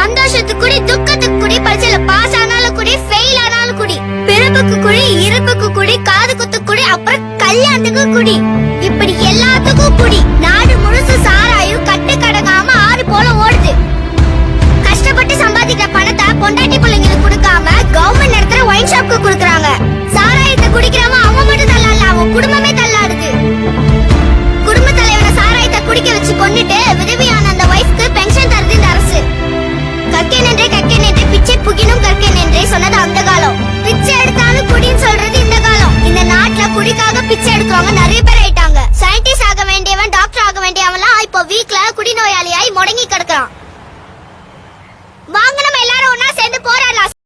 சந்தோஷத்துக்கு குடி, துக்கத்துக்கு குடி, பரீட்சையில பாஸ் ஆனாலும் குடி, ஃபெயில் ஆனாலும் குடி, பிறப்புக்கு குடி, இறப்புக்கு குடி, காது குத்துக்கு குடி, அப்புறம் கல்யாணத்துக்கு குடி. இப்படி எல்லாத்துக்கும் குடி. நாடு முழுசு சாராயும் கட்டு கடங்காம ஆறு போல ஓடுது. கஷ்டப்பட்டு சம்பாதிக்கிற பணத்தை பொண்டாட்டி பிள்ளைங்களுக்கு கொடுக்காம கவர்மெண்ட் நடத்துற ஒயின் ஷாப்க்கு கொடுக்கறாங்க.